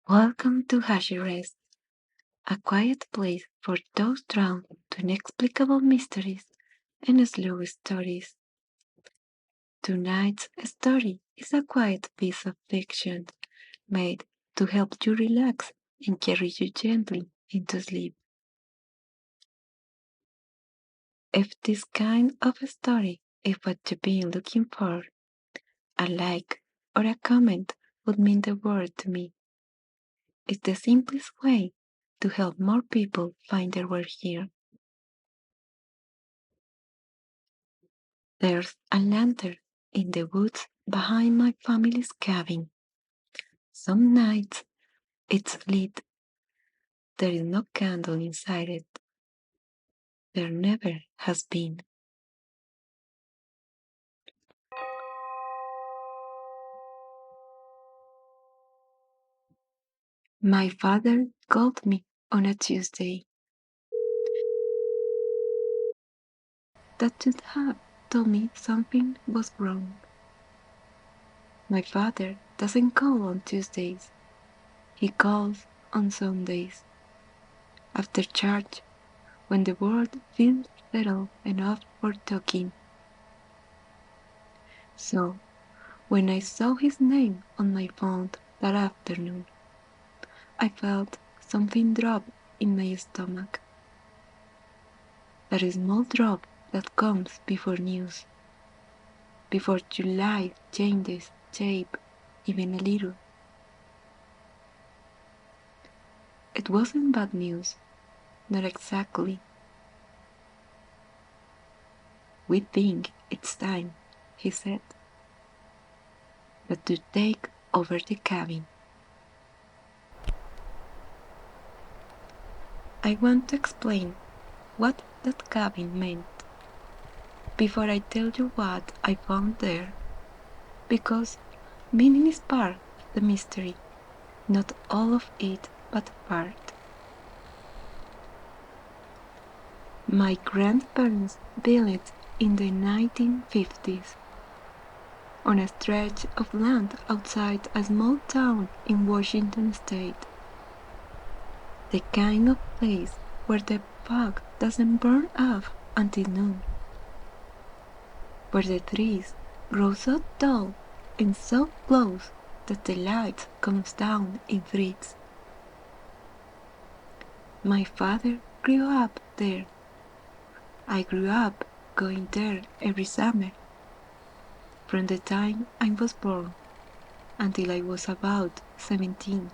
Welcome to Hashi Rest, a quiet place for those drawn to inexplicable mysteries and slow stories. Tonight's story is a quiet piece of fiction made to help you relax and carry you gently into sleep. If this kind of story is what you've been looking for, a like or a comment would mean the world to me. It's the simplest way to help more people find their way here. There's a lantern in the woods behind my family's cabin. Some nights it's lit. There is no candle inside it. There never has been. My father called me on a Tuesday. That should have told me something was wrong. My father doesn't call on Tuesdays. He calls on Sundays. After church, when the world feels settled enough for talking. So, when I saw his name on my phone that afternoon, I felt something drop in my stomach. That small drop that comes before news, before your life changes shape even a little. It wasn't bad news, not exactly. We think it's time, he said, but to take over the cabin. I want to explain what that cabin meant before I tell you what I found there, because meaning is part of the mystery, not all of it, but part. My grandparents built it in the 1950s on a stretch of land outside a small town in Washington state. The kind of place where the fog doesn't burn up until noon, where the trees grow so tall and so close that the light comes down in threads. My father grew up there. I grew up going there every summer, from the time I was born until I was about 17.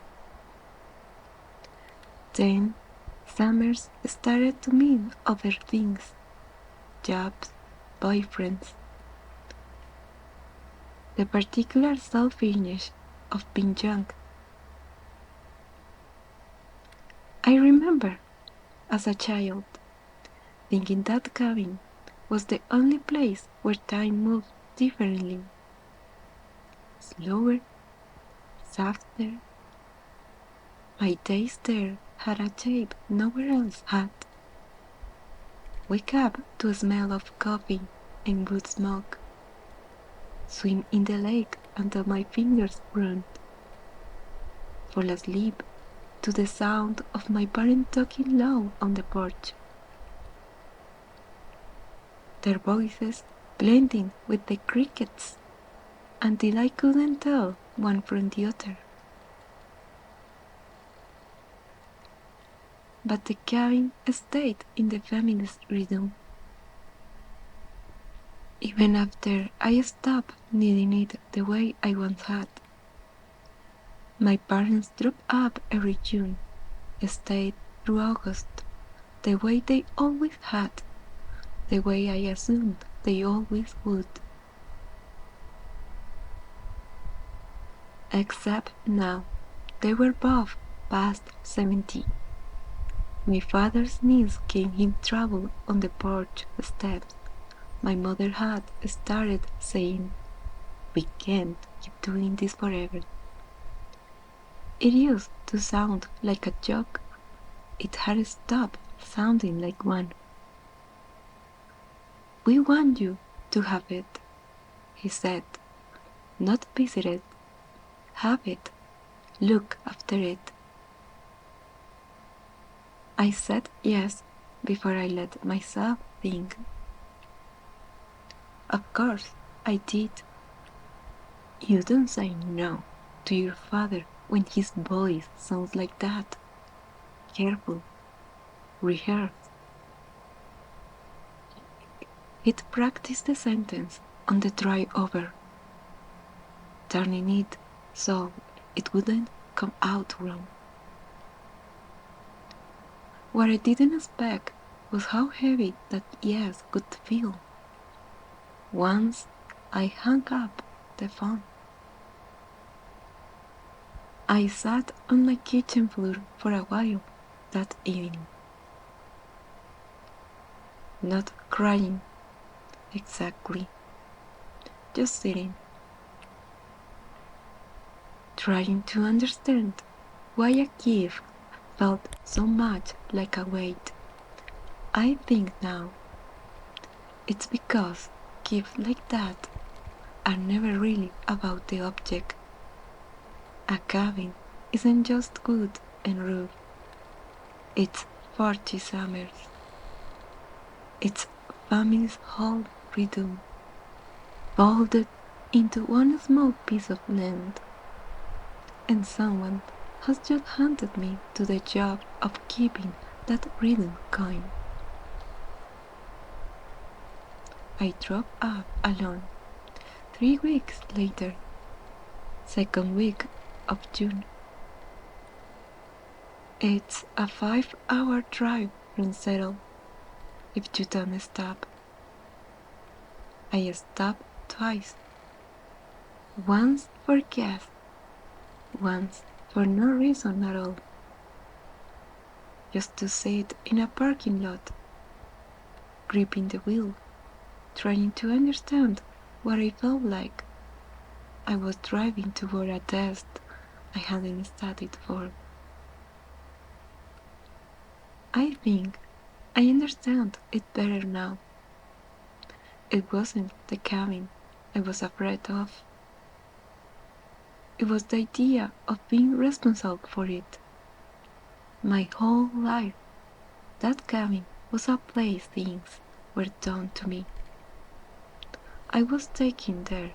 Then summers started to mean other things, jobs, boyfriends, the particular selfishness of being young. I remember, as a child, thinking that cabin was the only place where time moved differently, slower, softer. My days there had a shape nowhere else had. Wake up to a smell of coffee and wood smoke. Swim in the lake until my fingers burned. Fall asleep to the sound of my parents talking low on the porch. Their voices blending with the crickets until I couldn't tell one from the other. But the cabin stayed in the family's rhythm. Even after I stopped needing it the way I once had. My parents dropped up every June, stayed through August, the way they always had, the way I assumed they always would. Except now, they were both past 70. My father's knees gave him trouble on the porch steps. My mother had started saying, "We can't keep doing this forever." It used to sound like a joke. It had stopped sounding like one. "We want you to have it," he said. "Not visit it. Have it." look after it. I said yes before I let myself think. Of course, I did. You don't say no to your father when his voice sounds like that. Careful, rehearse. He'd practiced the sentence on the drive over, turning it so it wouldn't come out wrong. What I didn't expect was how heavy that yes could feel. Once I hung up the phone, I sat on my kitchen floor for a while that evening, not crying exactly, just sitting, trying to understand why a gift felt so much like a weight. I think now it's because gifts like that are never really about the object. A cabin isn't just wood and roof, it's 40 summers. It's family's whole freedom, folded into one small piece of land. And someone has just handed me to the job of keeping that rhythm going. I drove up alone 3 weeks later, second week of June. It's a 5-hour drive from Seattle if you don't stop. I stopped twice, once for gas, once for no reason at all, just to sit in a parking lot, gripping the wheel, trying to understand what I felt like. I was driving toward a test I hadn't studied for. I think I understand it better now. It wasn't the cabin I was afraid of. It was the idea of being responsible for it. My whole life, that cabin was a place things were done to me. I was taken there,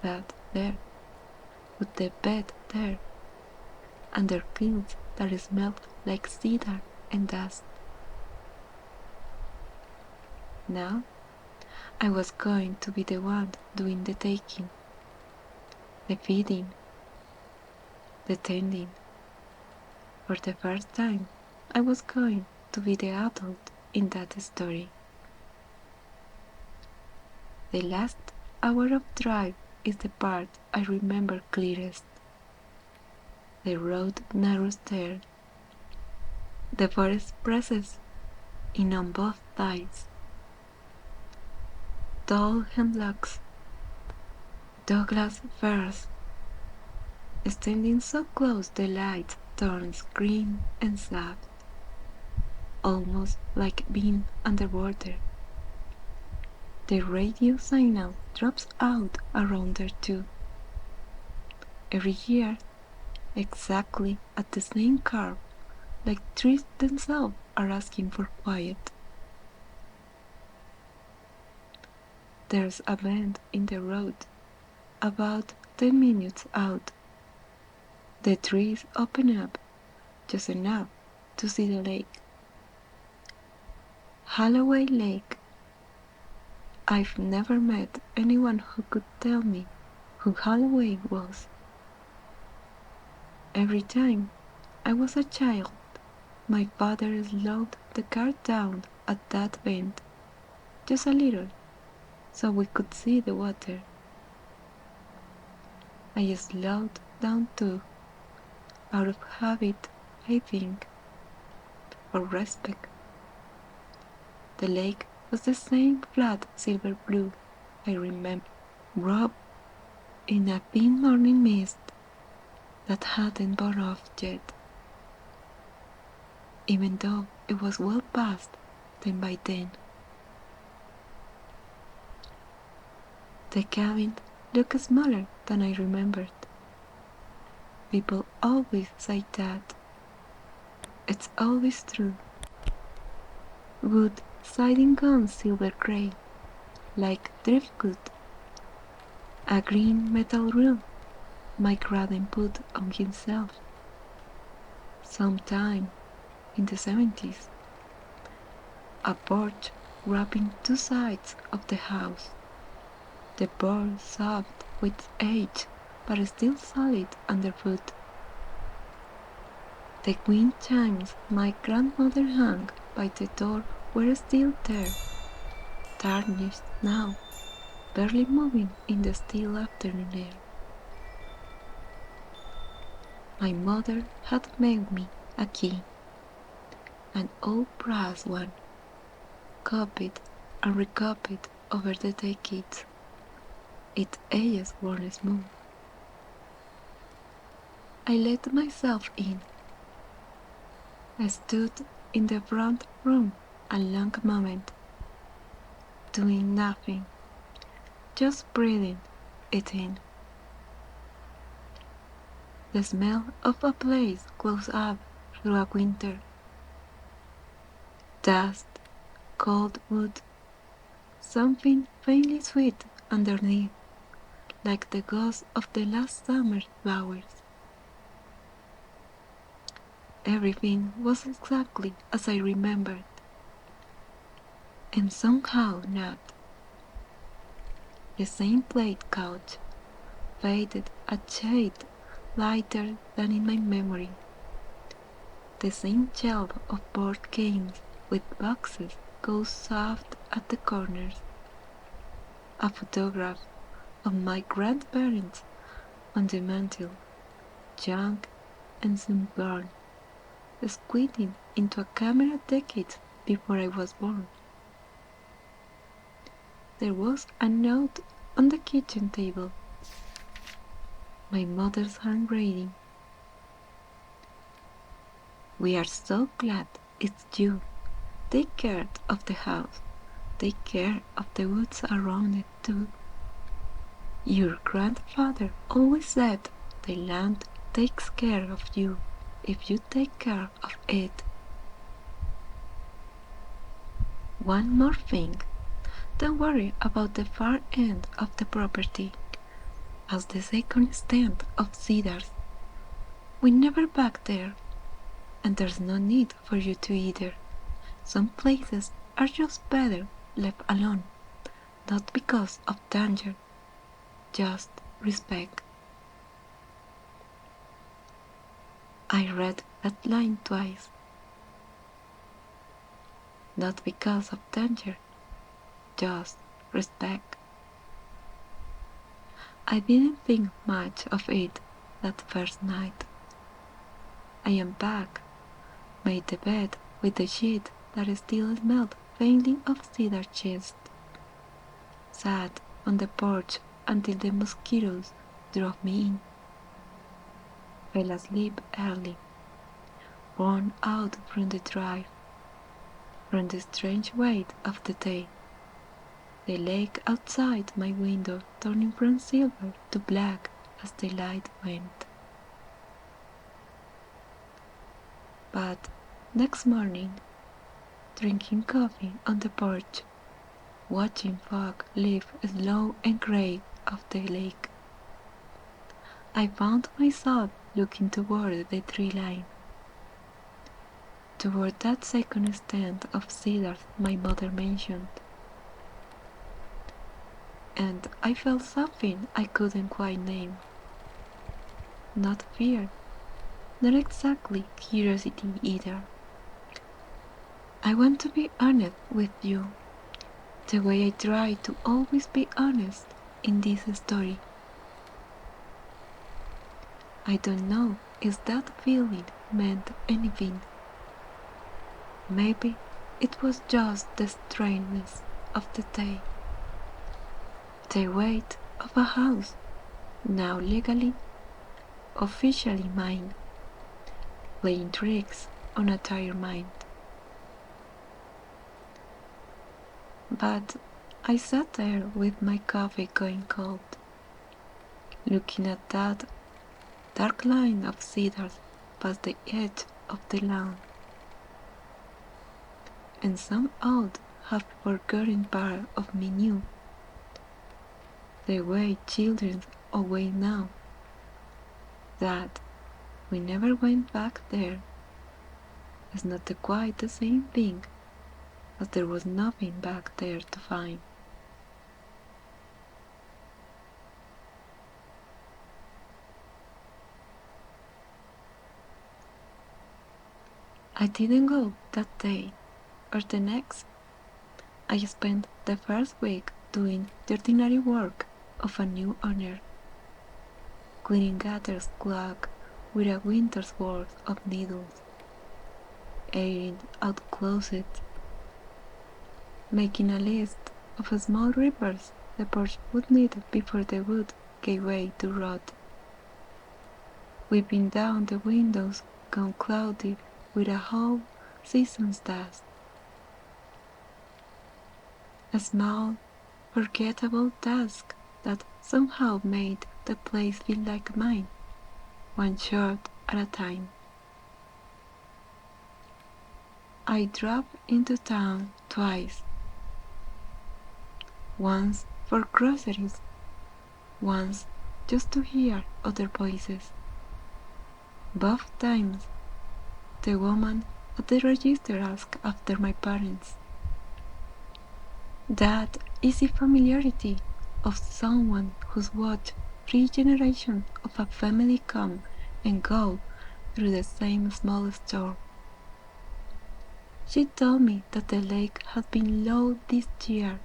fed there, with the bed there, under fields that smelled like cedar and dust. Now I was going to be the one doing the taking, the feeding, the tending. For the first time, I was going to be the adult in that story. The last hour of drive is the part I remember clearest. The road narrows there. The forest presses in on both sides. Tall hemlocks, Douglas firs, standing so close the light turns green and soft, almost like being underwater. The radio signal drops out around there too. Every year, exactly at the same curve, like trees themselves are asking for quiet. There's a bend in the road, about 10 minutes out. The trees open up just enough to see the lake. Holloway Lake. I've never met anyone who could tell me who Holloway was. Every time I was a child, my father slowed the car down at that bend, just a little, so we could see the water. I slowed down too, out of habit, I think, or respect. The lake was the same flat silver blue I remember, robed in a thin morning mist that hadn't borne off yet, even though it was well past 10 by 10. The cabin looked smaller than I remembered. People always say that. It's always true. Wood siding gone silver grey, like driftwood. A green metal roof my Graden put on himself. Sometime in the 70s, a porch wrapping two sides of the house. The board soft with age, but still solid underfoot. The wind chimes my grandmother hung by the door were still there, tarnished now, barely moving in the still afternoon air. My mother had made me a key, an old brass one, copied and recopied over the decades, its edges worn smooth. I let myself in. I stood in the front room a long moment, doing nothing, just breathing it in. The smell of a place close up through a winter. Dust, cold wood, something faintly sweet underneath, like the ghost of the last summer's flowers. Everything was exactly as I remembered, and somehow not. The same plaid couch, faded a shade lighter than in my memory. The same shelf of board games with boxes goes soft at the corners. A photograph of my grandparents on the mantel, young and sunburned, squinting into a camera decades before I was born. There was a note on the kitchen table, my mother's handwriting. We are so glad it's you. Take care of the house. Take care of the woods around it too. Your grandfather always said the land takes care of you if you take care of it. One more thing. Don't worry about the far end of the property, as the second stand of cedars. We never back there, and there's no need for you to either. Some places are just better left alone, not because of danger, just respect. I read that line twice, not because of danger, just respect. I didn't think much of it that first night. I unpacked, made the bed with the sheet that still smelled faintly of cedar chest, sat on the porch until the mosquitoes drove me in, fell asleep early, worn out from the drive, from the strange weight of the day, the lake outside my window turning from silver to black as the light went. But next morning, drinking coffee on the porch, watching fog lift slow and grey off the lake, I found myself looking toward the tree line, toward that second stand of cedars my mother mentioned, and I felt something I couldn't quite name. Not fear, not exactly curiosity either. I want to be honest with you, the way I try to always be honest in this story. I don't know if that feeling meant anything. Maybe it was just the strangeness of the day, the weight of a house, now legally, officially mine, playing tricks on a tired mind. But I sat there with my coffee going cold, looking at that dark line of cedars past the edge of the lawn, and some old, half-forgotten part of me knew the way children always know that we never went back there is not quite the same thing as there was nothing back there to find. I didn't go that day or the next. I spent the first week doing the ordinary work of a new owner, cleaning Gather's clock with a winter's worth of needles, airing out closets, making a list of small repairs the porch would need before the wood gave way to rot, wiping down the windows gone cloudy with a whole season's dust. A small, forgettable task that somehow made the place feel like mine, one shot at a time. I drove into town twice, once for groceries, once just to hear other voices. Both times, the woman at the register asked after my parents. That easy familiarity of someone who's watched 3 generations of a family come and go through the same small store. She told me that the lake had been low this year.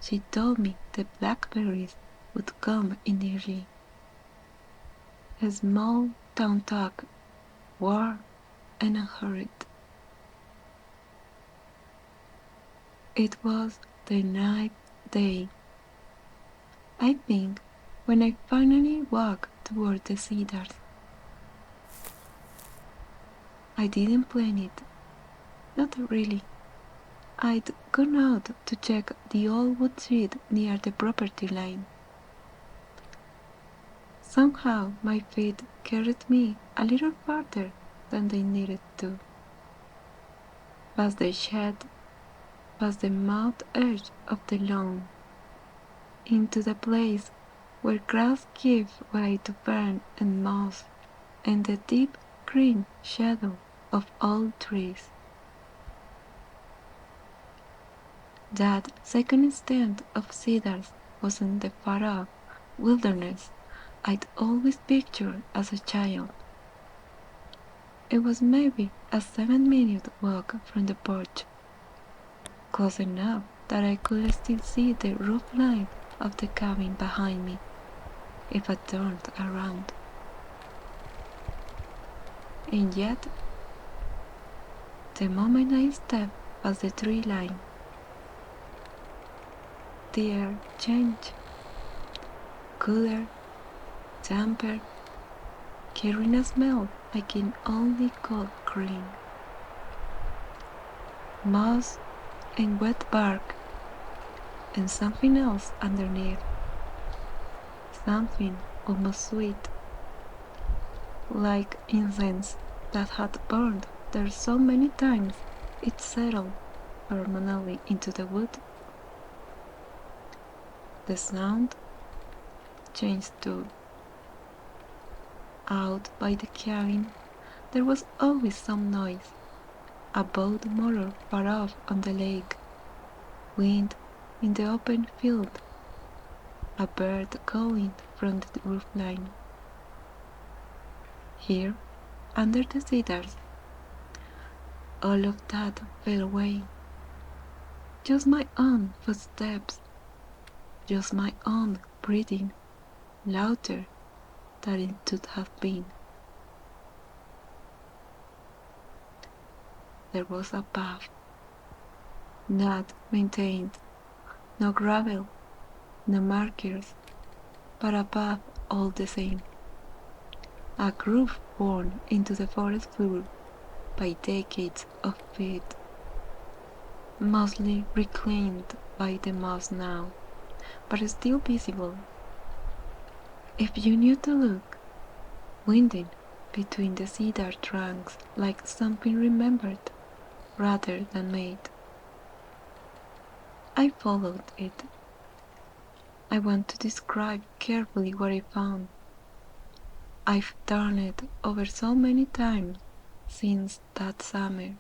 She told me the blackberries would come in early. A small town talk, warm and unhurried. It was the ninth day, I think, when I finally walked toward the cedars. I didn't plan it, not really. I'd gone out to check the old wood shed near the property line. Somehow my feet carried me a little farther than they needed to, past the shed, past the mouth edge of the lawn, into the place where grass gives way to fern and moss, and the deep green shadow of old trees. That second stand of cedars wasn't the far-off wilderness I'd always pictured as a child. It was maybe a 7-minute walk from the porch, close enough that I could still see the roof line of the cabin behind me if I turned around. And yet, the moment I stepped past the tree line, the air changed, cooler, damper, carrying a smell I can only call green. Moss and wet bark, and something else underneath. Something almost sweet, like incense that had burned there so many times it settled permanently into the wood. The sound changed too. Out by the cabin there was always some noise, a boat motor far off on the lake, wind in the open field, a bird calling from the roof line. Here, under the cedars, all of that fell away. Just my own footsteps, just my own breathing, louder than it should have been. There was a path, not maintained, no gravel, no markers, but a path all the same. A groove worn into the forest floor by decades of feet, mostly reclaimed by the moss now, but still visible. If you knew to look, winding between the cedar trunks like something remembered rather than made. I followed it. I want to describe carefully what I found. I've turned it over so many times since that summer,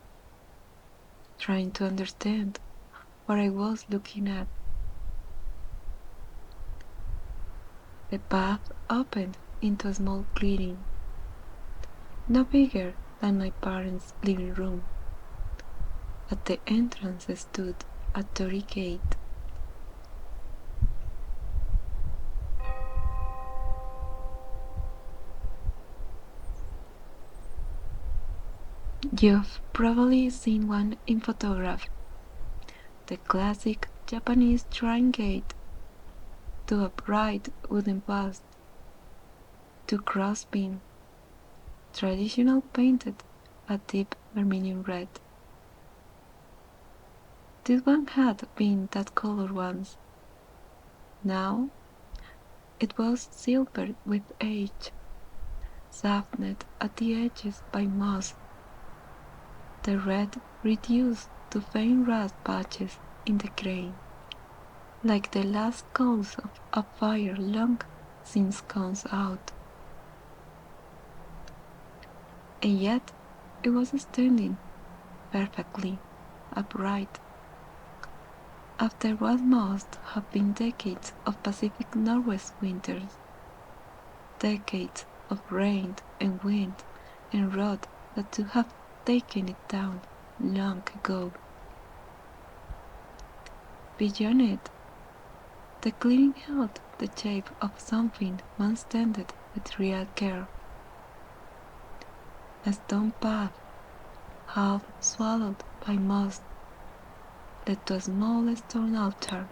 trying to understand what I was looking at. The path opened into a small clearing, no bigger than my parents' living room. At the entrance stood a Tory gate. You've probably seen one in photograph, the classic Japanese shrine gate, two upright wooden posts, two crossbeams, traditional painted a deep vermilion red. This one had been that color once. Now it was silvered with age, softened at the edges by moss, the red reduced to faint rust patches in the grain, like the last coals of a fire long since gone out. And yet it was standing perfectly upright after what must have been decades of Pacific Northwest winters, decades of rain and wind and rot that should have taken it down long ago. Beyond it, the clearing held the shape of something once tended with real care. A stone path, half swallowed by moss, led to a small stone altar,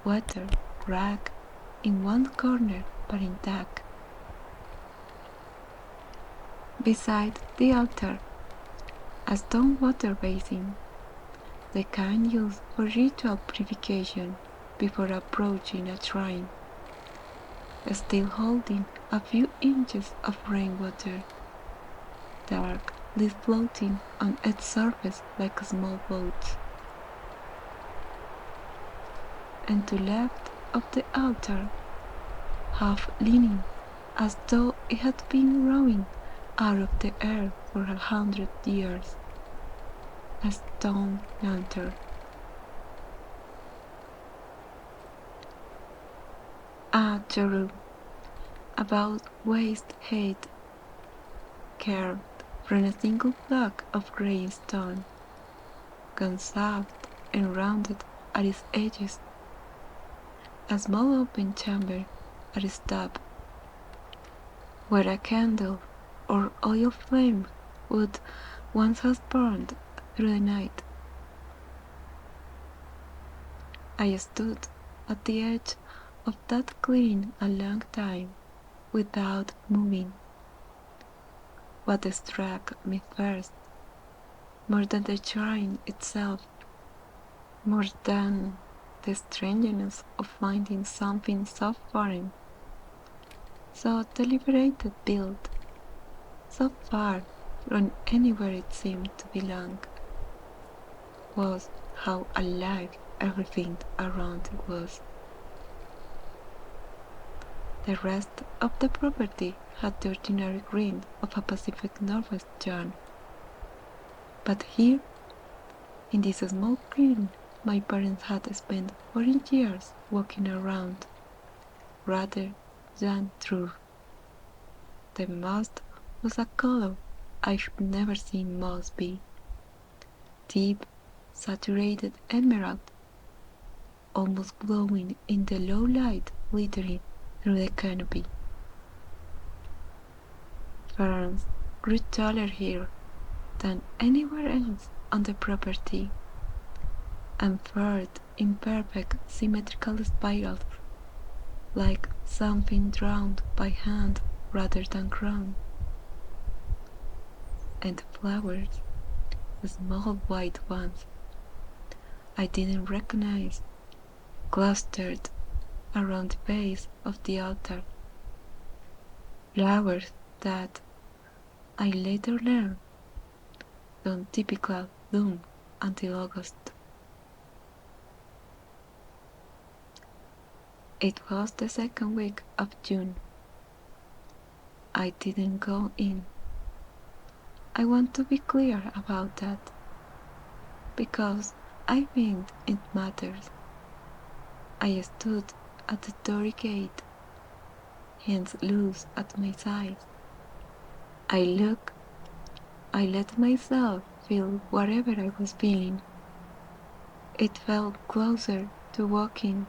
weathered rag in one corner but intact. Beside the altar, a stone water basin, the kind used for ritual purification before approaching a shrine, still holding a few inches of rainwater, darkly floating on its surface like small boats. And to left of the altar, half leaning as though it had been growing out of the earth for 100 years, a stone lantern. A cherub, about waist height, carved from a single block of grey stone, gone soft and rounded at its edges, a small open chamber at its top, where a candle or oil flame would once have burned through the night. I stood at the edge of that clearing a long time without moving. What struck me first, more than the shrine itself, more than the strangeness of finding something so foreign, so deliberately built, so far from anywhere it seemed to belong, was how alive everything around it was. The rest of the property had the ordinary green of a Pacific Northwest yarn, but here, in this small clearing, my parents had spent 40 years walking around, rather than through. The moss was a color I've never seen moss be, deep, saturated emerald, almost glowing in the low light glittering through the canopy. Ferns grew taller here than anywhere else on the property, and furrowed in perfect symmetrical spirals, like something drawn by hand rather than grown. And flowers, small white ones, I didn't recognize, clustered around the base of the altar. Flowers that I later learned don't typical bloom until August. It was the second week of June. I didn't go in. I want to be clear about that because I think it matters. I stood at the door gate, hands loose at my sides. I looked, I let myself feel whatever I was feeling. It felt closer to walking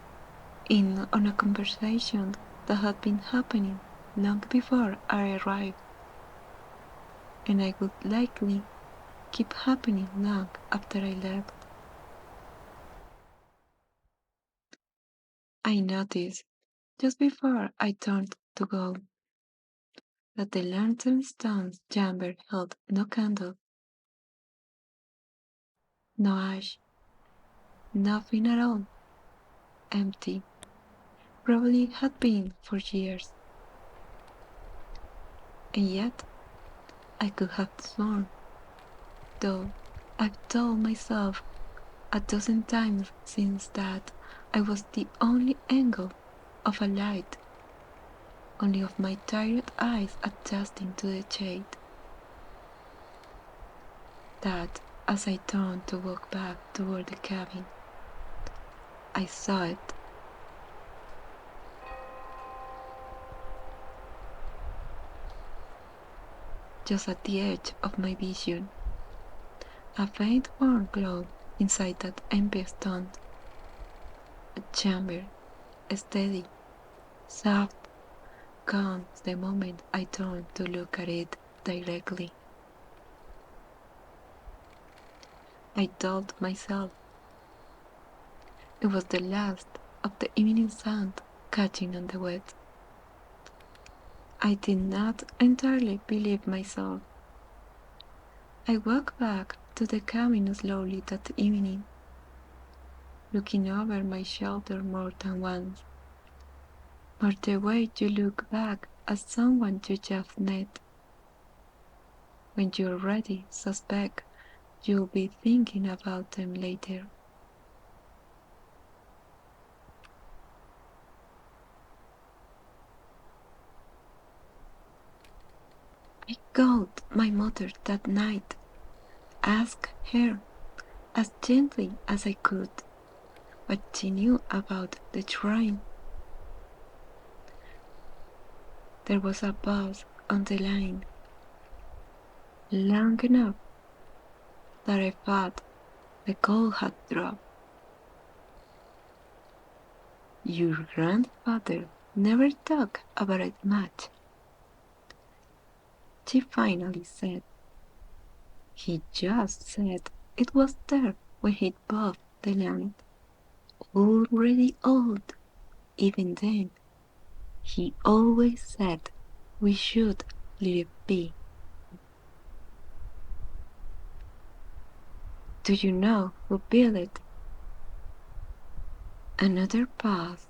in on a conversation that had been happening long before I arrived, and I would likely keep happening long after I left. I noticed, just before I turned to go, that the lantern stone's chamber held no candle, no ash, nothing at all, empty, probably had been for years. And yet, I could have sworn, though I've told myself a dozen times since that I was the only angle of a light, only of my tired eyes adjusting to the shade, that as I turned to walk back toward the cabin, I saw it, just at the edge of my vision, a faint warm glow inside that empty stone, a chamber, steady, soft, comes the moment I turned to look at it directly. I told myself it was the last of the evening sun catching on the wet. I did not entirely believe myself. I walked back to the cabin slowly that evening, looking over my shoulder more than once, or the way you look back at someone you just met. When you already suspect you'll be thinking about them later. I called my mother that night, asked her as gently as I could what she knew about the shrine. There was a pause on the line, long enough that I thought the call had dropped. Your grandfather never talked about it much, she finally said. He just said it was there when he bought the land. Already old, even then. He always said we should let it be. Do you know who built it? Another pause.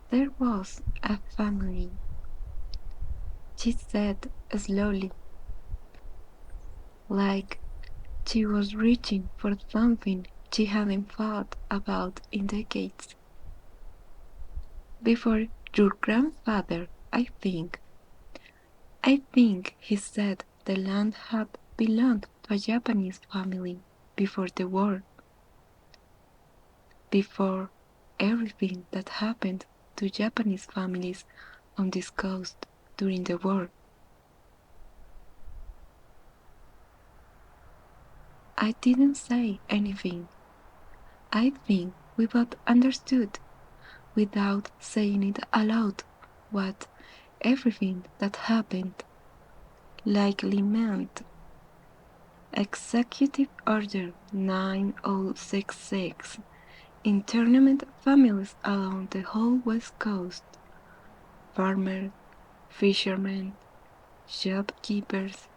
There was a family, she said slowly, like she was reaching for something she hadn't thought about in decades. Before your grandfather, I think. I think he said the land had belonged to a Japanese family before the war, before everything that happened to Japanese families on this coast during the war. I didn't say anything. I think we both understood without saying it aloud what everything that happened likely meant. Executive Order 9066 internment families along the whole west coast, farmers, fishermen, shopkeepers,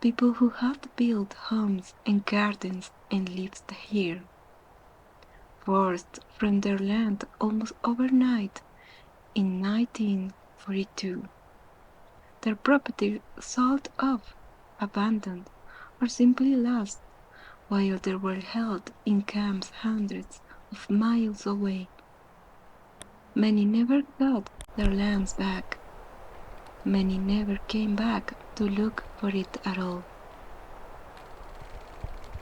people who have built homes and gardens and lived here, forced from their land almost overnight in 1942. their property sold off, abandoned, or simply lost, while they were held in camps hundreds of miles away. Many never got their lands back. Many never came back to look for it at all.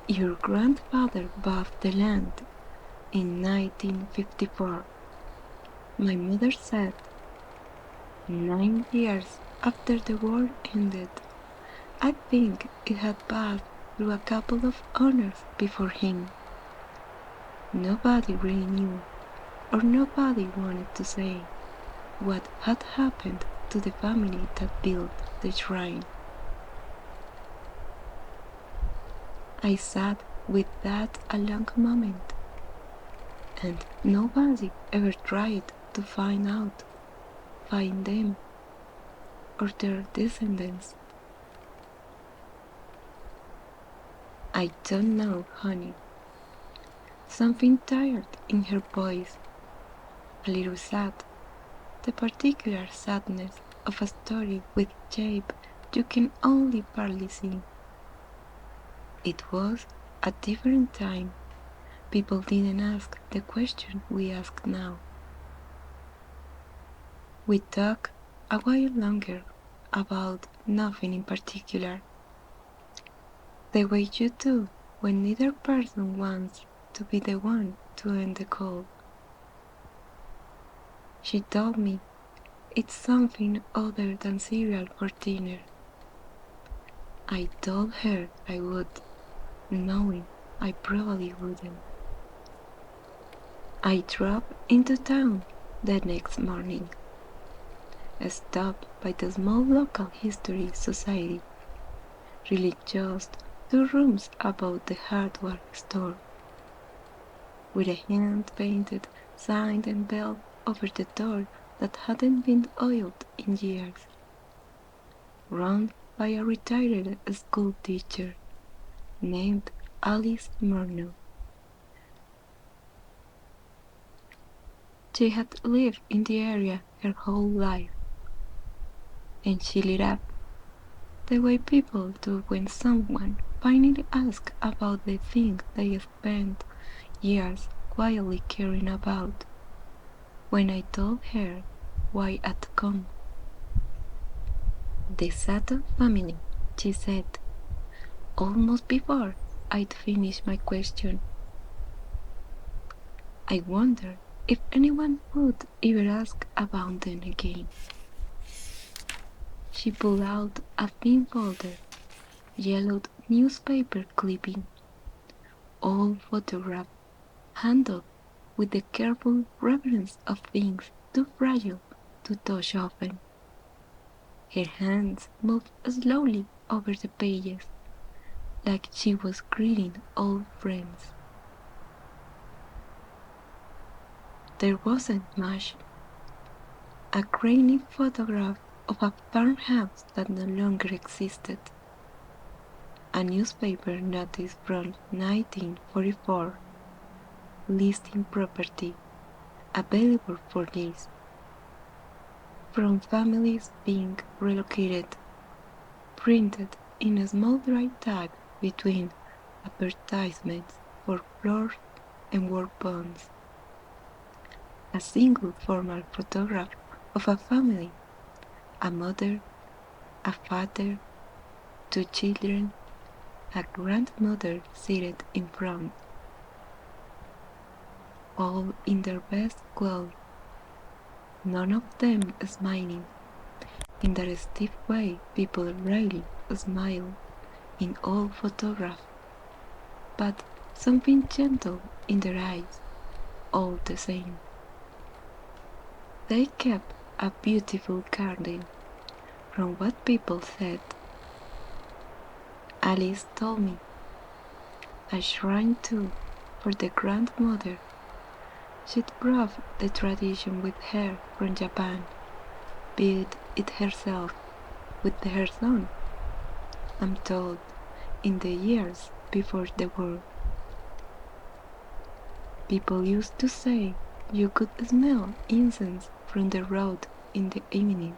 Your grandfather bought the land in 1954, my mother said. 9 years after the war ended. I think it had passed through a couple of owners before him. Nobody really knew, or nobody wanted to say, what had happened to the family that built the shrine. I sat with that a long moment, and nobody ever tried to find them, or their descendants. I don't know, honey. Something tired in her voice, a little sad, the particular sadness of a story with shape you can only partly see. It was a different time. People didn't ask the question we ask now. We talked a while longer about nothing in particular, the way you do when neither person wants to be the one to end the call. She told me it's something other than cereal for dinner. I told her I would, knowing I probably wouldn't. I drove into town the next morning, stopped by the small local history society, really just 2 rooms above the hardware store, with a hand-painted sign and bell over the door that hadn't been oiled in years, run by a retired school teacher named Alice Murnau. She had lived in the area her whole life, and she lit up the way people do when someone finally asks about the thing they spent years quietly caring about. When I told her why I'd come, the Sato family, she said, almost before I'd finished my question. I wonder if anyone would ever ask about them again. She pulled out a thin folder, yellowed newspaper clipping, all photographed, handled with the careful reverence of things too fragile to touch often. Her hands moved slowly over the pages, like she was greeting old friends. There wasn't much. A grainy photograph of a farmhouse that no longer existed. A newspaper notice from 1944 listing property available for lease from families being relocated, printed in a small dry tag between advertisements for floors and work bonds. A single formal photograph of a family, a mother, a father, 2 children, a grandmother seated in front, all in their best clothes, none of them smiling in that stiff way people rarely smile in all photographs, but something gentle in their eyes, all the same. They kept a beautiful garden, from what people said. Alice told me, a shrine too for the grandmother. She'd brought the tradition with her from Japan, built it herself with her son, I'm told, in the years before the war. People used to say you could smell incense from the road in the evenings.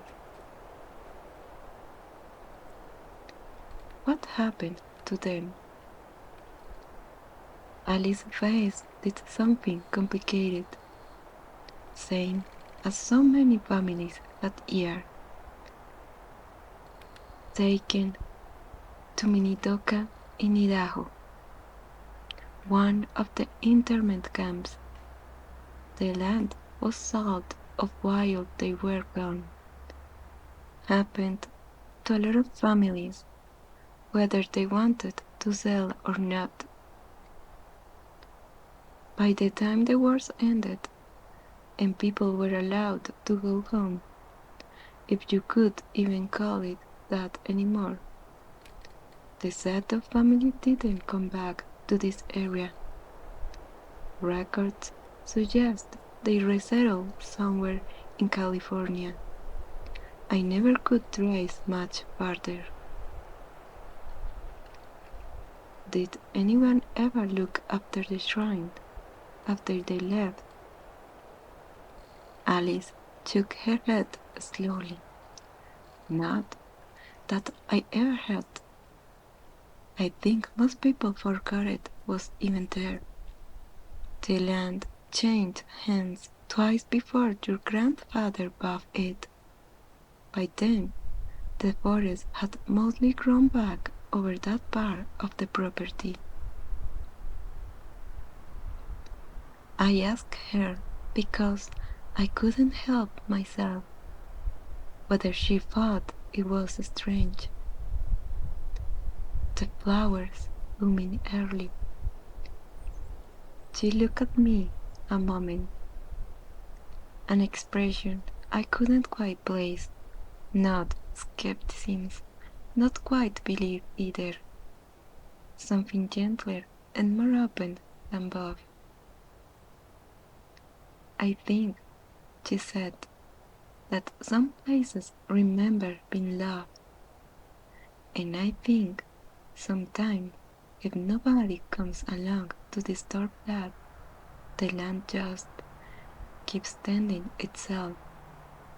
what happened to them. Alice's face did something complicated, same as so many families that year, taken to Minnetonka in Idaho, one of the internment camps. The land was sold off while they were gone. Happened to a lot of families, whether they wanted to sell or not. By the time the wars ended and people were allowed to go home, if you could even call it that anymore, the Sato family didn't come back to this area. Records suggest they resettled somewhere in California. I never could trace much farther. Did anyone ever look after the shrine after they left? Alice shook her head slowly. Not that I ever had. I think most people forgot it was even there. The land changed hands twice before your grandfather bought it. By then, the forest had mostly grown back over that part of the property. I asked her because I couldn't help myself whether she thought it was strange. The flowers blooming early. She looked at me a moment, an expression I couldn't quite place, not skepticism, not quite belief either, something gentler and more open than both. I think, she said, that some places remember being loved, and I think sometimes if nobody comes along to disturb that, the land just keeps tending itself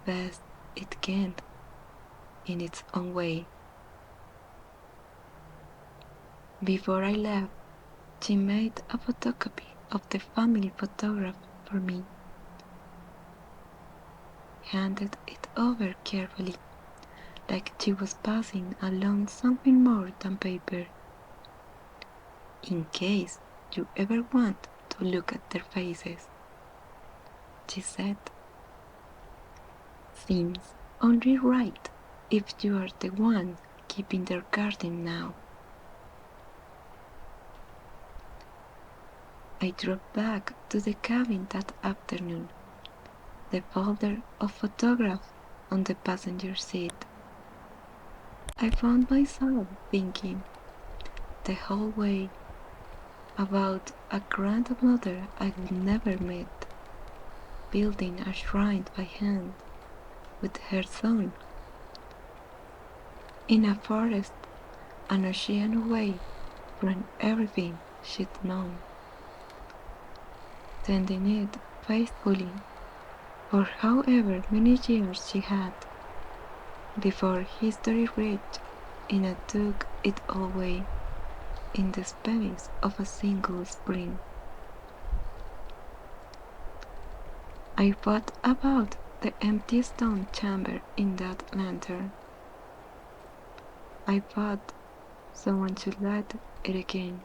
best it can in its own way. Before I left, she made a photocopy of the family photograph for me, handed it over carefully, like she was passing along something more than paper. In case you ever want to look at their faces, she said. Seems only right if you are the one keeping their garden now. I drove back to the cabin that afternoon, the folder of photographs on the passenger seat. I found myself thinking the whole way about a grandmother I would never met, building a shrine by hand with her son in a forest an ocean away from everything she'd known, tending it faithfully for however many years she had, before history reached in and took it all away in the space of a single spring. I thought about the empty stone chamber in that lantern. I thought someone should light it again.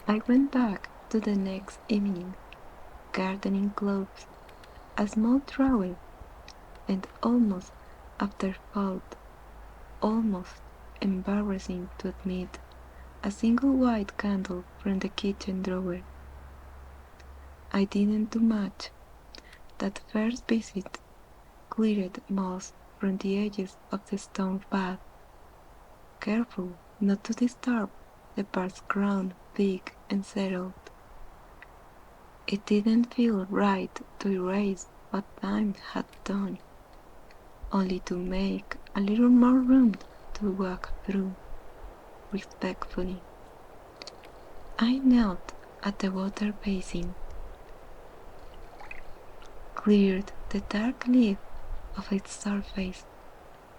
I went back to the next evening, gardening clothes, a small trowel, and almost afterthought, almost embarrassing to admit, a single white candle from the kitchen drawer. I didn't do much. That first visit cleared moss from the edges of the stone path, careful not to disturb the parts grown big and settled. It didn't feel right to erase what time had done, only to make a little more room to walk through, respectfully. I knelt at the water basin, cleared the dark leaf of its surface,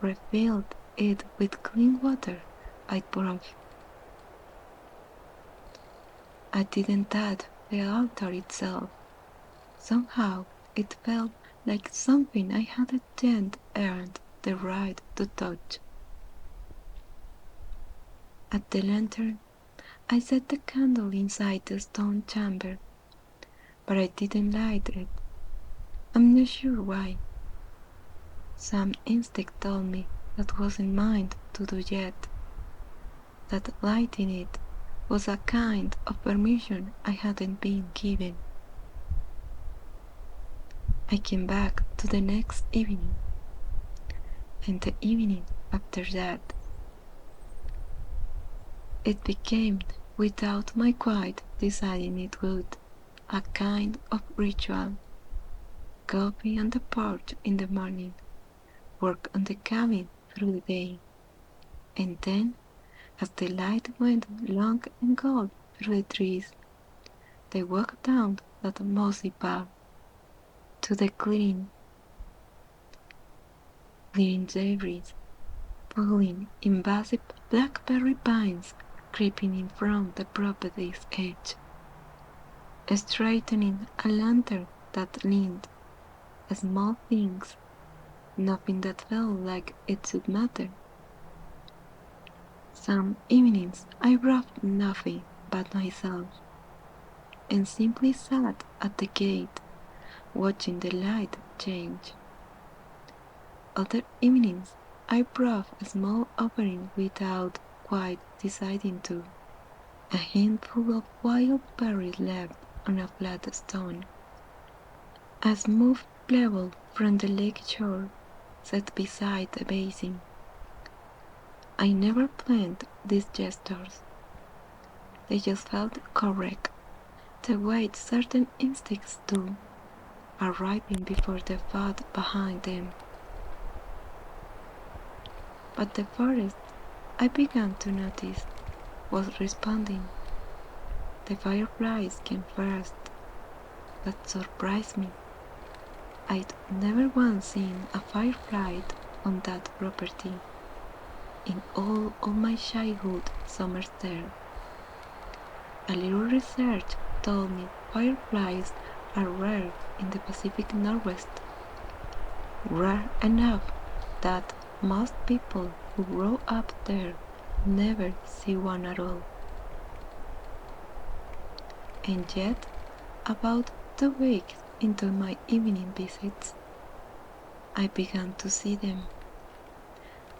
refilled it with clean water I brought. I didn't touch the altar itself. Somehow it felt like something I hadn't yet earned the right to touch. At the lantern, I set the candle inside the stone chamber, but I didn't light it. I'm not sure why. Some instinct told me that wasn't mine to do yet, that lighting it was a kind of permission I hadn't been given. I came back to the next evening, and the evening after that. It became, without my quite deciding it would, a kind of ritual. Coffee on the porch in the morning, work on the cabin through the day, and then, as the light went long and gold through the trees, they walked down that mossy path to the clearing debris, pulling invasive blackberry vines creeping in from the property's edge, straightening a lantern that leaned, small things, nothing that felt like it should matter. Some evenings I wrote nothing but myself, and simply sat at the gate, watching the light change. Other evenings I brought a small offering without quite deciding to, a handful of wild berries left on a flat stone, a smooth pebble from the lake shore set beside the basin. I never planned these gestures. They just felt correct, the way certain instincts do, arriving before the thought behind them. But the forest, I began to notice, was responding. The fireflies came first. That surprised me. I'd never once seen a firefly on that property in all of my childhood summers there. A little research told me fireflies are rare in the Pacific Northwest, rare enough that most people who grow up there never see one at all. And yet, about 2 weeks into my evening visits, I began to see them,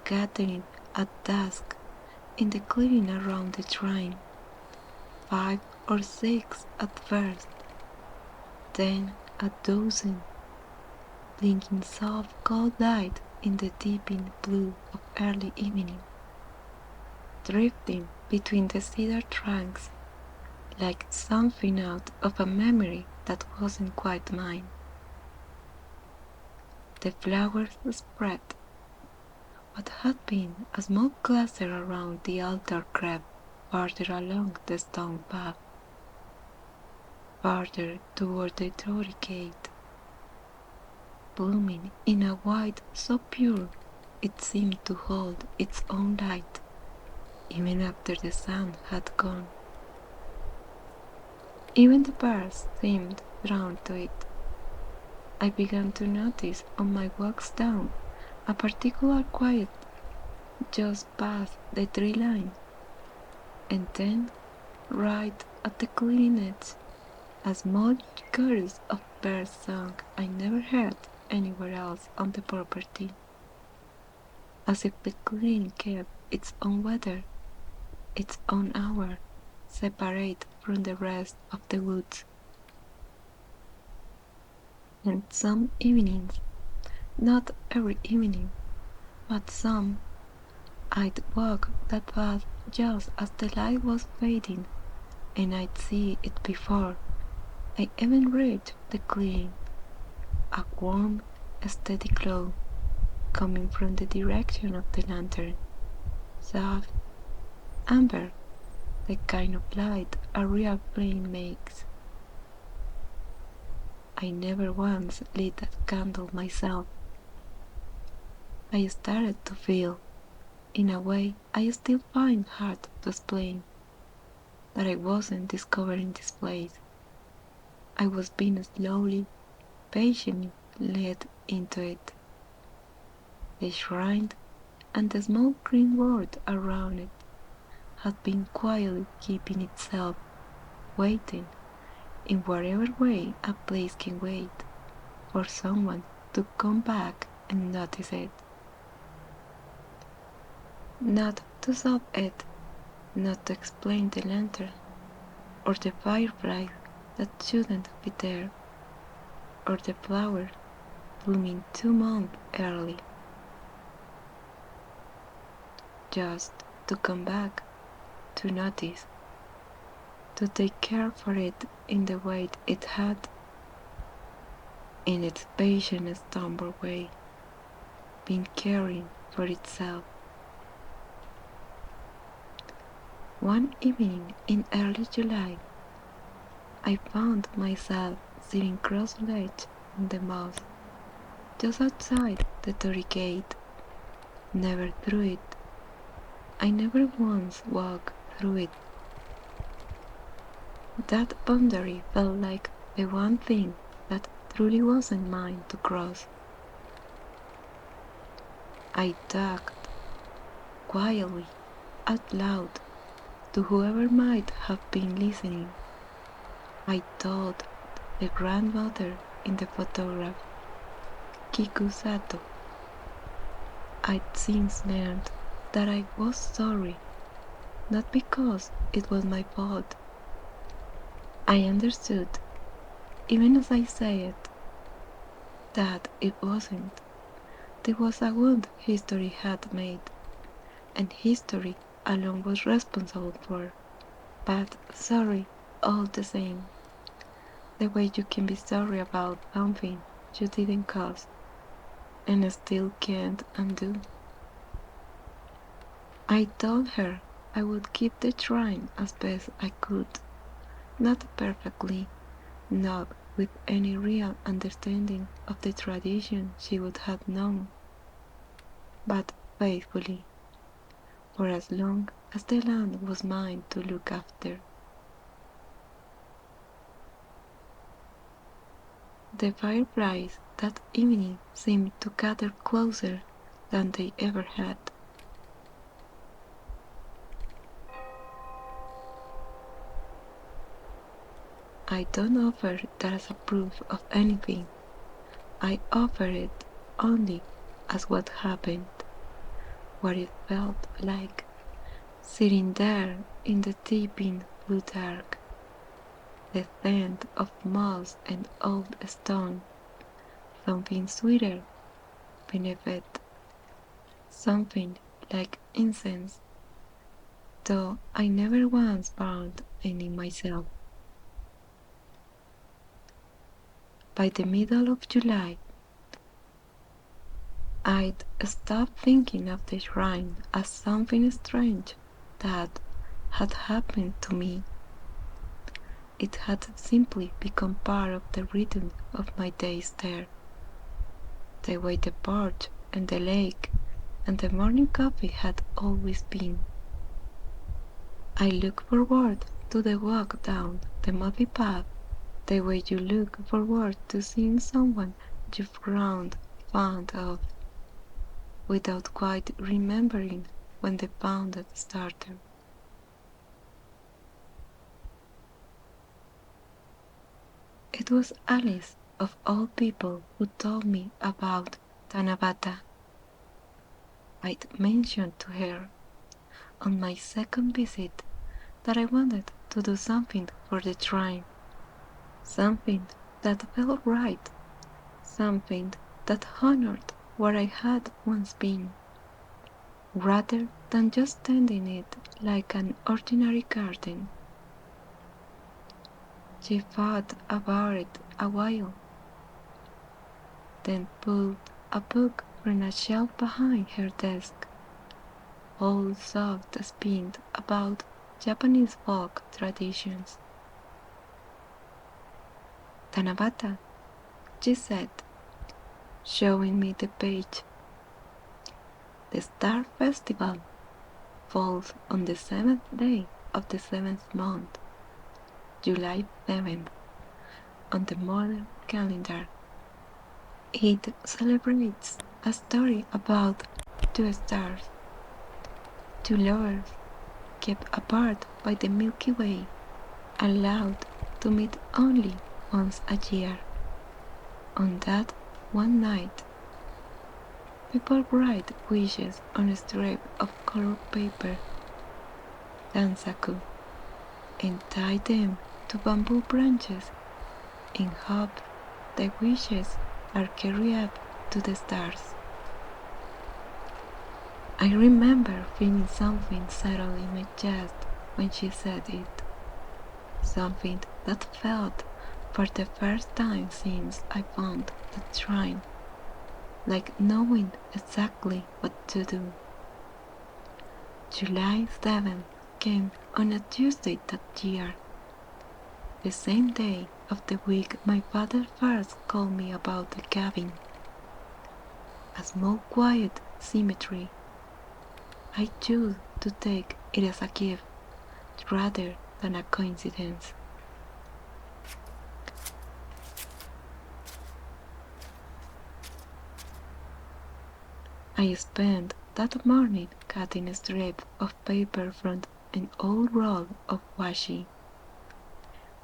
gathering at dusk in the clearing around the shrine, 5 or 6 at first, then a dozen, blinking soft gold light in the deepening blue of early evening, drifting between the cedar trunks like something out of a memory that wasn't quite mine. The flowers spread. What had been a small cluster around the altar crept farther along the stone path, farther toward the Tory gate, blooming in a white so pure it seemed to hold its own light, even after the sun had gone. Even the birds seemed drawn to it. I began to notice on my walks down a particular quiet just past the tree line, and then, right at the clearing edge, a small chorus of bird song I never heard anywhere else on the property, as if the clearing kept its own weather, its own hour, separate from the rest of the woods. And some evenings, not every evening, but some, I'd walk that path just as the light was fading, and I'd see it before I even reached the clearing, a warm, steady glow coming from the direction of the lantern, soft, amber, the kind of light a real flame makes. I never once lit a candle myself. I started to feel, in a way I still find hard to explain, that I wasn't discovering this place. I was being slowly, patiently led into it. The shrine and the small green world around it had been quietly keeping itself, waiting, in whatever way a place can wait, for someone to come back and notice it. Not to solve it, not to explain the lantern, or the fireflies that shouldn't be there, or the flower blooming 2 months early, just to come back, to notice, to take care for it in the way it had, in its patient stumble way, been caring for itself. One evening in early July, I found myself sitting cross-legged on the moss, just outside the Tory gate. Never through it. I never once walked through it. That boundary felt like the one thing that truly wasn't mine to cross. I talked, quietly, out loud, to whoever might have been listening. I told the grandmother in the photograph, Kiku Sato. I'd since learned that I was sorry, not because it was my fault. I understood, even as I say it, that it wasn't. There was a wound history had made, and history alone was responsible for. But sorry, all the same. The way you can be sorry about something you didn't cause and still can't undo. I told her I would keep the shrine as best I could, not perfectly, not with any real understanding of the tradition she would have known, but faithfully, for as long as the land was mine to look after. The fireflies that evening seemed to gather closer than they ever had. I don't offer that as a proof of anything. I offer it only as what happened, what it felt like, sitting there in the deepening blue dark, the scent of moss and old stone, something sweeter beneath it, something like incense, though I never once burned any myself. By the middle of July, I'd stopped thinking of the shrine as something strange that had happened to me. It had simply become part of the rhythm of my days there, the way the porch and the lake and the morning coffee had always been. I looked forward to the walk down the muddy path, the way you look forward to seeing someone you've grown fond of, without quite remembering when the bond started. It was Alice, of all people, who told me about Tanabata. I'd mentioned to her on my second visit that I wanted to do something for the shrine, something that felt right, something that honored where I had once been, rather than just tending it like an ordinary garden. She thought about it a while, then pulled a book from a shelf behind her desk, all soft spined about Japanese folk traditions. Tanabata, she said, showing me the page. The Star Festival falls on the 7th day of the 7th month, July 7th, on the modern calendar. It celebrates a story about two stars, two lovers kept apart by the Milky Way, allowed to meet only once a year. On that one night, people write wishes on a strip of colored paper, dansaku, and tie them to bamboo branches in hopes the wishes are carried up to the stars. I remember feeling something settle in my chest when she said it, something that felt for the first time since I found that shrine, like knowing exactly what to do. July 7th came on a Tuesday that year, the same day of the week my father first called me about the cabin. A small quiet cemetery. I chose to take it as a gift rather than a coincidence. I spent that morning cutting a strip of paper from an old roll of washi,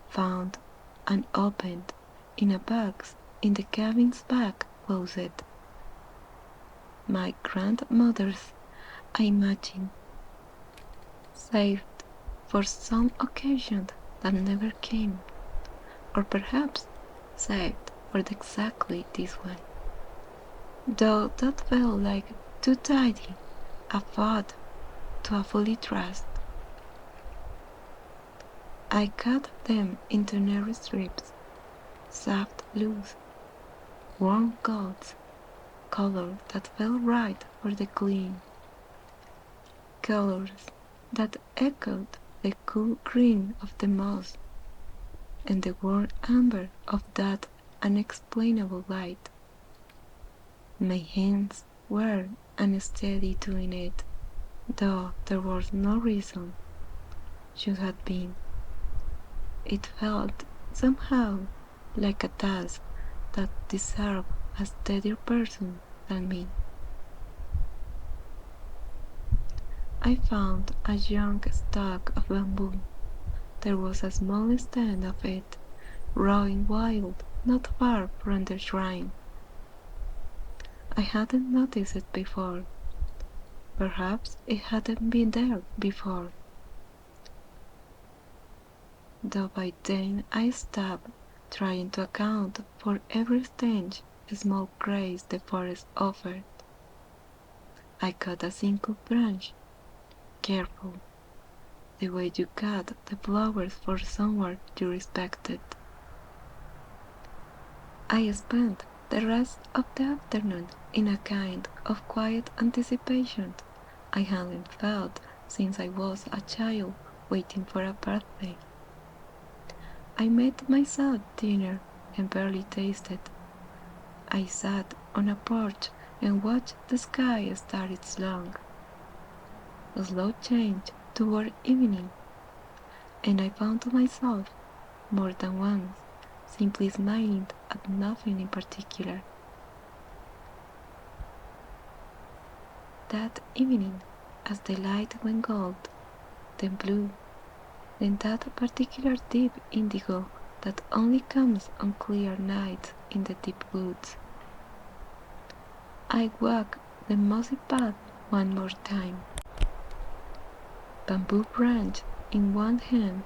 found and opened in a box in the cabin's back closet. My grandmother's, I imagine, saved for some occasion that never came, or perhaps saved for exactly this one. Though that felt like too tidy a thought to fully trust. I cut them into narrow strips, soft blues, warm golds, color that felt right for the clean, colors that echoed the cool green of the moss and the warm amber of that unexplainable light. My hands were unsteady doing it, though there was no reason should have been. It felt somehow like a task that deserved a steadier person than me. I found a young stalk of bamboo. There was a small stand of it, growing wild not far from the shrine. I hadn't noticed it before. Perhaps it hadn't been there before, though by then I stopped trying to account for every strange small grace the forest offered. I cut a single branch, careful, the way you cut the flowers for someone you respected. I spent the rest of the afternoon in a kind of quiet anticipation I hadn't felt since I was a child waiting for a birthday. I made myself dinner and barely tasted. I sat on a porch and watched the sky start its long, slow change toward evening, and I found myself, more than once, simply smiling at nothing in particular. That evening, as the light went gold, then blue, then that particular deep indigo that only comes on clear nights in the deep woods, I walked the mossy path one more time, bamboo branch in one hand,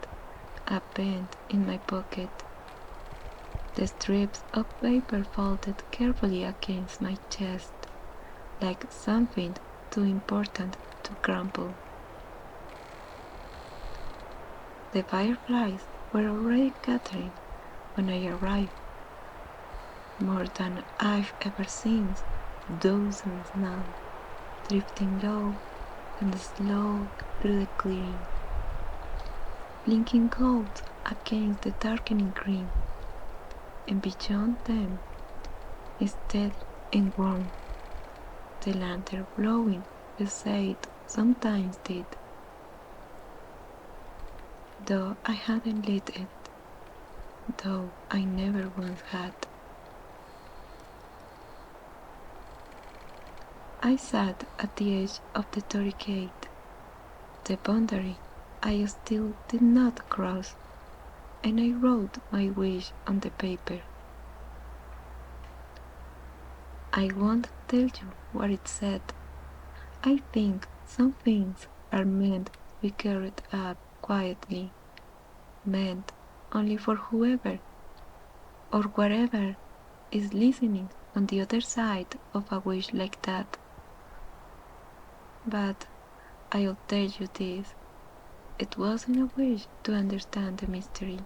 a pen in my pocket, the strips of paper folded carefully against my chest, like something too important to crumple. The fireflies were already gathering when I arrived, more than I've ever seen, dozens now, drifting low and slow through the clearing, blinking gold against the darkening green, and beyond them steady and warm, the lantern glowing as it sometimes did, though I hadn't lit it, though I never once had. I sat at the edge of the barricade, the boundary I still did not cross, and I wrote my wish on the paper. I won't tell you what it said. I think some things are meant to be carried up quietly, meant only for whoever or whatever is listening on the other side of a wish like that. But I'll tell you this, it wasn't a wish to understand the mystery.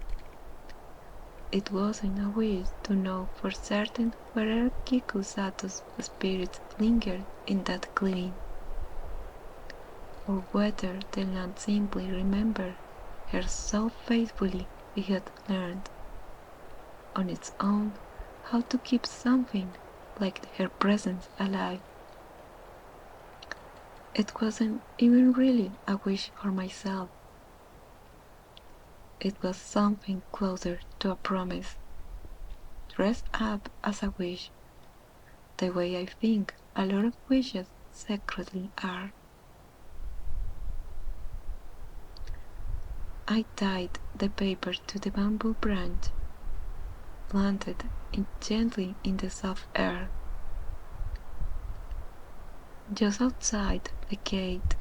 It wasn't a wish to know for certain whether Kiku Sato's spirit lingered in that clearing, or whether the land simply remembered her so faithfully we had learned on its own how to keep something like her presence alive. It wasn't even really a wish for myself. It was something closer to a promise, dressed up as a wish, the way I think a lot of wishes secretly are. I tied the paper to the bamboo branch, planted it gently in the soft air, just outside the gate,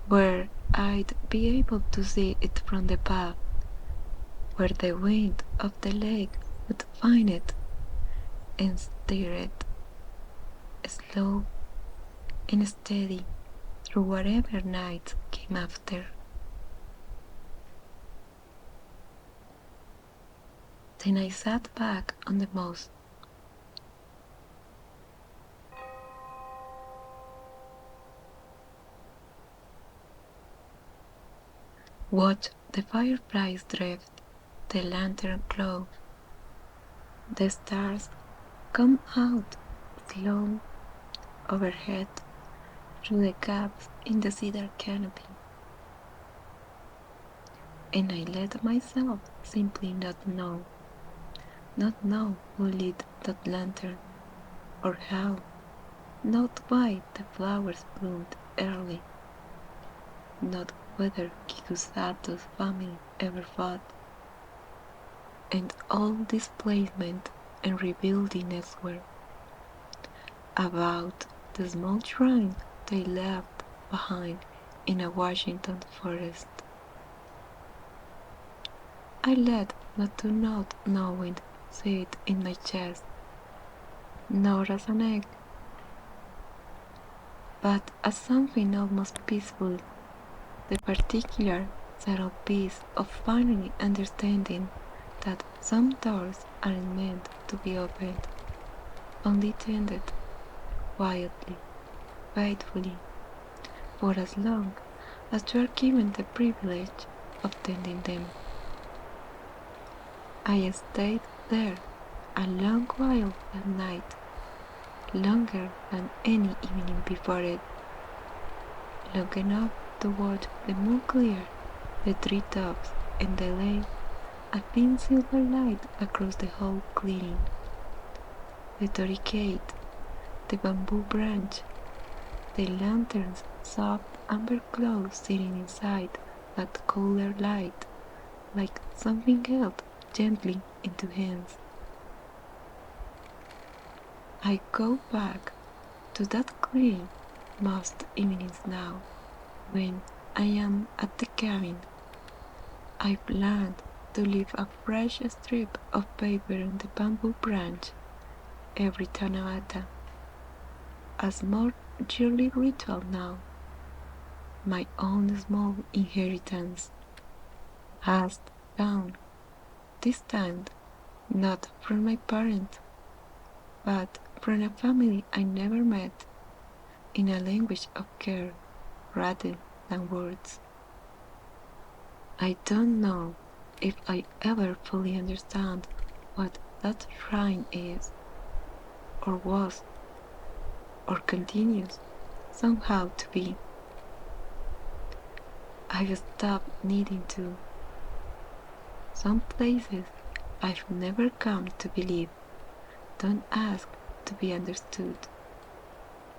where I'd be able to see it from the path, where the wind of the lake would find it and steer it, slow and steady, through whatever night came after. Then I sat back on the moss, watched the fireflies drift, the lantern glow, the stars come out slow overhead through the gaps in the cedar canopy, and I let myself simply not know who lit that lantern, or how, not why the flowers bloomed early, not whether Kikusato's family ever fought, and all displacement and rebuilding elsewhere, about the small shrine they left behind in a Washington forest. I let not knowing sit in my chest, not as an egg, but as something almost peaceful, the particular settled peace of finally understanding that some doors aren't meant to be opened, only tended quietly, faithfully, for as long as you are given the privilege of tending them. I stayed there a long while that night, longer than any evening before it, long enough to watch the moon clear the treetops and lay a thin silver light across the whole clearing. The barricade, the bamboo branch, the lantern's soft amber glow sitting inside that cooler light, like something held gently into hands. I go back to that clearing most evenings now, when I am at the cabin. I've learned to leave a fresh strip of paper on the bamboo branch every Tanabata, a small yearly ritual now, my own small inheritance, passed down, this time not from my parents, but from a family I never met, in a language of care rather than words. I don't know if I ever fully understand what that shrine is, or was, or continues, somehow to be. I've stopped needing to. Some places I've never come to believe don't ask to be understood.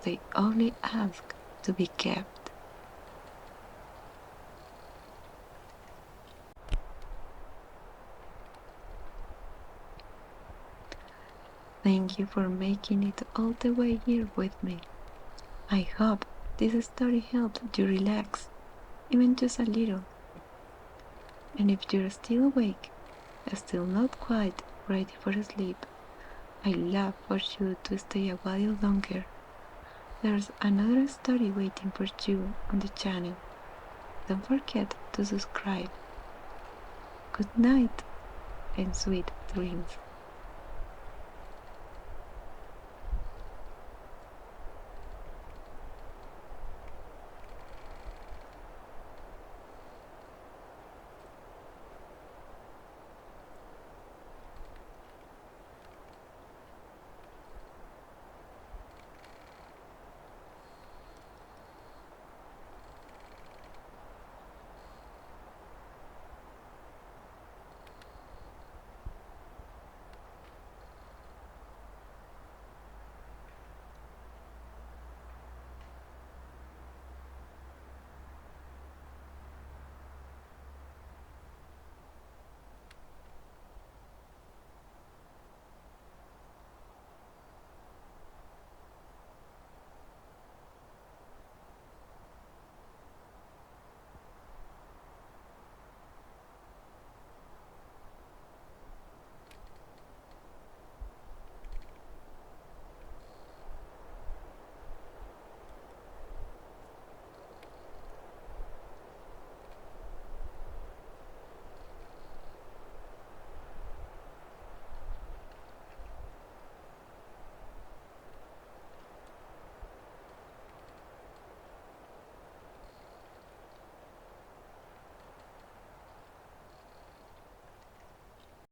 They only ask to be kept. Thank you for making it all the way here with me. I hope this story helped you relax, even just a little. And if you're still awake, still not quite ready for sleep, I'd love for you to stay a while longer. There's another story waiting for you on the channel. Don't forget to subscribe. Good night and sweet dreams.